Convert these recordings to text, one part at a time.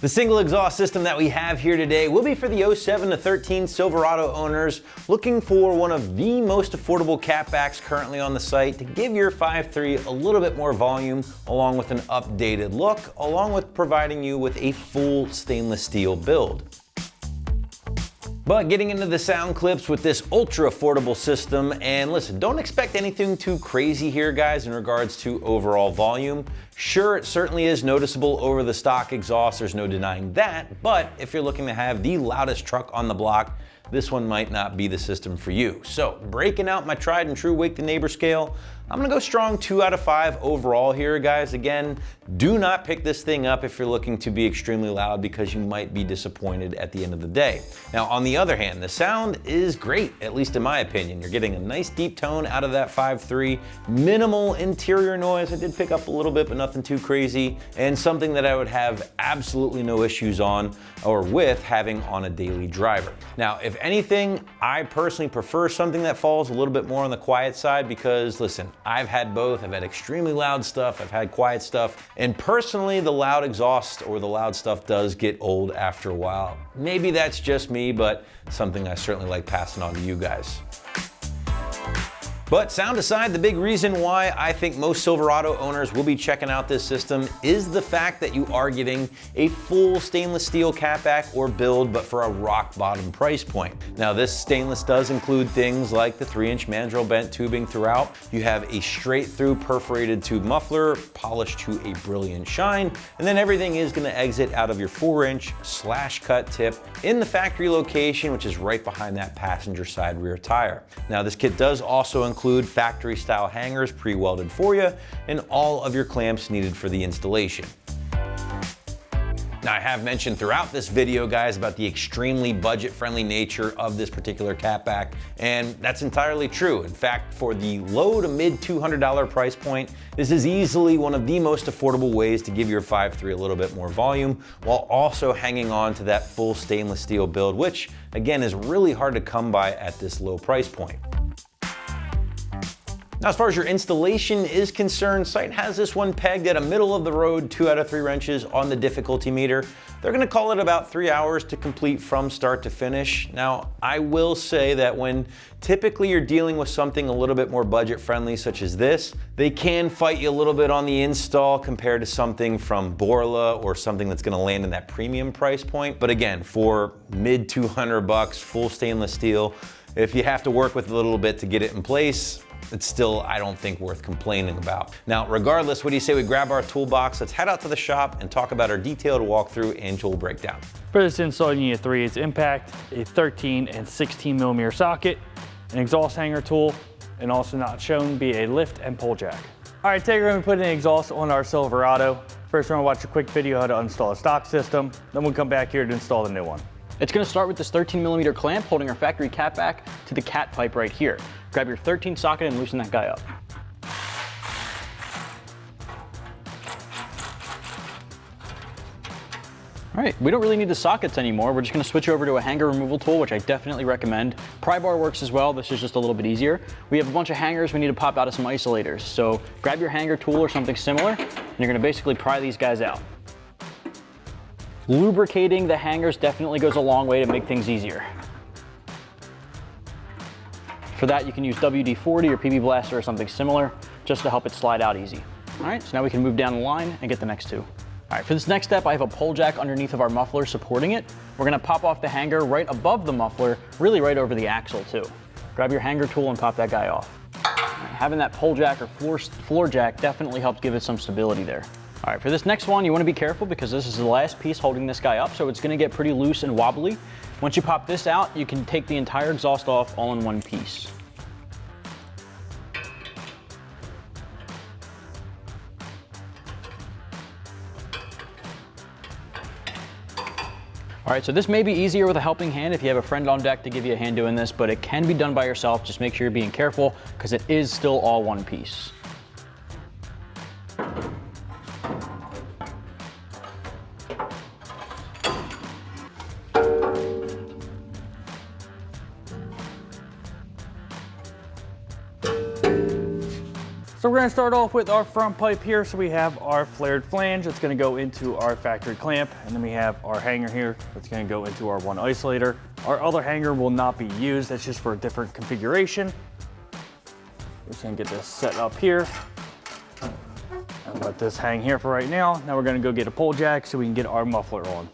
The single exhaust system that we have here today will be for the 07 to 13 Silverado owners looking for one of the most affordable catbacks currently on the site to give your 5.3 a little bit more volume along with an updated look, along with providing you with a full stainless steel build. But getting into the sound clips with this ultra affordable system, and listen, don't expect anything too crazy here, guys, in regards to overall volume. Sure, it certainly is noticeable over the stock exhaust, there's no denying that, but if you're looking to have the loudest truck on the block, this one might not be the system for you. So breaking out my tried and true Wake the Neighbor scale, I'm gonna go strong 2 out of 5 overall here, guys. Again, do not pick this thing up if you're looking to be extremely loud because you might be disappointed at the end of the day. Now, on the other hand, the sound is great, at least in my opinion. You're getting a nice deep tone out of that 5.3, minimal interior noise. I did pick up a little bit, but nothing too crazy, and something that I would have absolutely no issues on or with having on a daily driver. Now, if anything, I personally prefer something that falls a little bit more on the quiet side because, listen, I've had both. I've had extremely loud stuff, I've had quiet stuff, and personally, the loud exhaust or the loud stuff does get old after a while. Maybe that's just me, but something I certainly like passing on to you guys. But sound aside, the big reason why I think most Silverado owners will be checking out this system is the fact that you are getting a full stainless steel catback or build, but for a rock bottom price point. Now, this stainless does include things like the 3-inch mandrel bent tubing throughout. You have a straight through perforated tube muffler, polished to a brilliant shine, and then everything is gonna exit out of your 4-inch slash cut tip in the factory location, which is right behind that passenger side rear tire. Now, this kit does also include factory style hangers pre-welded for you and all of your clamps needed for the installation. Now, I have mentioned throughout this video, guys, about the extremely budget-friendly nature of this particular catback, and that's entirely true. In fact, for the low to mid $200 price point, this is easily one of the most affordable ways to give your 5.3 a little bit more volume while also hanging on to that full stainless steel build, which again is really hard to come by at this low price point. Now, as far as your installation is concerned, site has this one pegged at a middle of the road 2 out of 3 wrenches on the difficulty meter. They're gonna call it about 3 hours to complete from start to finish. Now, I will say that when typically you're dealing with something a little bit more budget friendly such as this, they can fight you a little bit on the install compared to something from Borla or something that's gonna land in that premium price point. But again, for mid $200, full stainless steel, if you have to work with a little bit to get it in place, it's still, I don't think, worth complaining about. Now, regardless, what do you say we grab our toolbox, let's head out to the shop and talk about our detailed walkthrough and tool breakdown. For this install, you need a 3/8 impact, a 13 and 16 millimeter socket, an exhaust hanger tool, and also not shown be a lift and pull jack. All right, today we're gonna put an exhaust on our Silverado. First, we're gonna watch a quick video how to install a stock system, then we'll come back here to install the new one. It's going to start with this 13 millimeter clamp holding our factory catback to the cat pipe right here. Grab your 13 socket and loosen that guy up. All right, we don't really need the sockets anymore. We're just going to switch over to a hanger removal tool, which I definitely recommend. Pry bar works as well. This is just a little bit easier. We have a bunch of hangers we need to pop out of some isolators. So grab your hanger tool or something similar, and you're going to basically pry these guys out. Lubricating the hangers definitely goes a long way to make things easier. For that, you can use WD-40 or PB Blaster or something similar just to help it slide out easy. All right, so now we can move down the line and get the next two. All right, for this next step, I have a pull jack underneath of our muffler supporting it. We're gonna pop off the hanger right above the muffler, really right over the axle too. Grab your hanger tool and pop that guy off. All right, having that pull jack or floor jack definitely helps give it some stability there. All right, for this next one, you wanna be careful because this is the last piece holding this guy up, so it's gonna get pretty loose and wobbly. Once you pop this out, you can take the entire exhaust off all in one piece. All right, so this may be easier with a helping hand if you have a friend on deck to give you a hand doing this, but it can be done by yourself. Just make sure you're being careful because it is still all one piece. So we're gonna start off with our front pipe here. So we have our flared flange that's gonna go into our factory clamp, and then we have our hanger here that's gonna go into our one isolator. Our other hanger will not be used, that's just for a different configuration. We're just gonna get this set up here. And let this hang here for right now. Now we're gonna go get a pole jack so we can get our muffler on.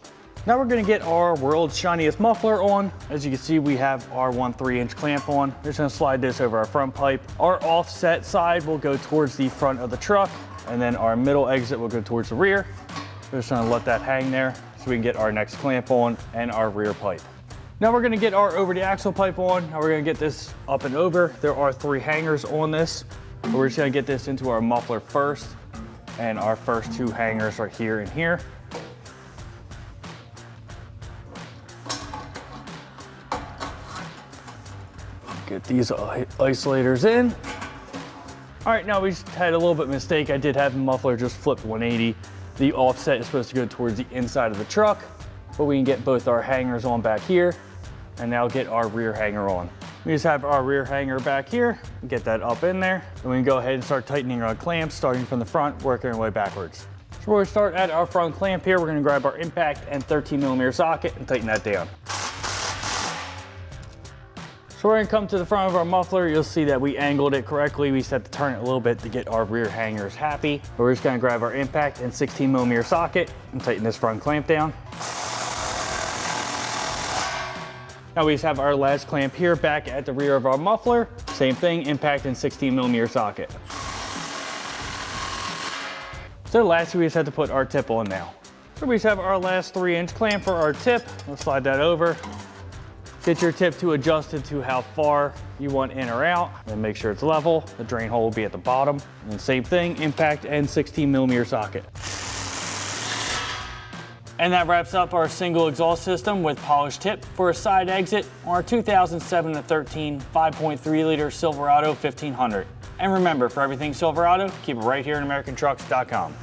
Now we're gonna get our world's shiniest muffler on. As you can see, we have our 1 3-inch clamp on. We're just gonna slide this over our front pipe. Our offset side will go towards the front of the truck, and then our middle exit will go towards the rear. We're just gonna let that hang there so we can get our next clamp on and our rear pipe. Now we're gonna get our over the axle pipe on. Now we're gonna get this up and over. There are 3 hangers on this. So we're just gonna get this into our muffler first, and our first 2 hangers are here and here. Get these isolators in. All right, now we just had a little bit of mistake. I did have the muffler just flip 180. The offset is supposed to go towards the inside of the truck, but we can get both our hangers on back here, and now get our rear hanger on. We just have our rear hanger back here, get that up in there, and we can go ahead and start tightening our clamps, starting from the front, working our way backwards. So we're gonna start at our front clamp here. We're gonna grab our impact and 13mm socket and tighten that down. So we're gonna come to the front of our muffler. You'll see that we angled it correctly. We just have to turn it a little bit to get our rear hangers happy. We're just gonna grab our impact and 16mm socket and tighten this front clamp down. Now we just have our last clamp here back at the rear of our muffler. Same thing, impact and 16mm socket. So lastly, we just have to put our tip on now. So we just have our last 3-inch clamp for our tip. We'll slide that over. Get your tip to adjust it to how far you want in or out, and make sure it's level. The drain hole will be at the bottom. And same thing, impact and 16mm socket. And that wraps up our single exhaust system with polished tip for a side exit on our 2007 to 13 5.3 liter Silverado 1500. And remember, for everything Silverado, keep it right here at AmericanTrucks.com.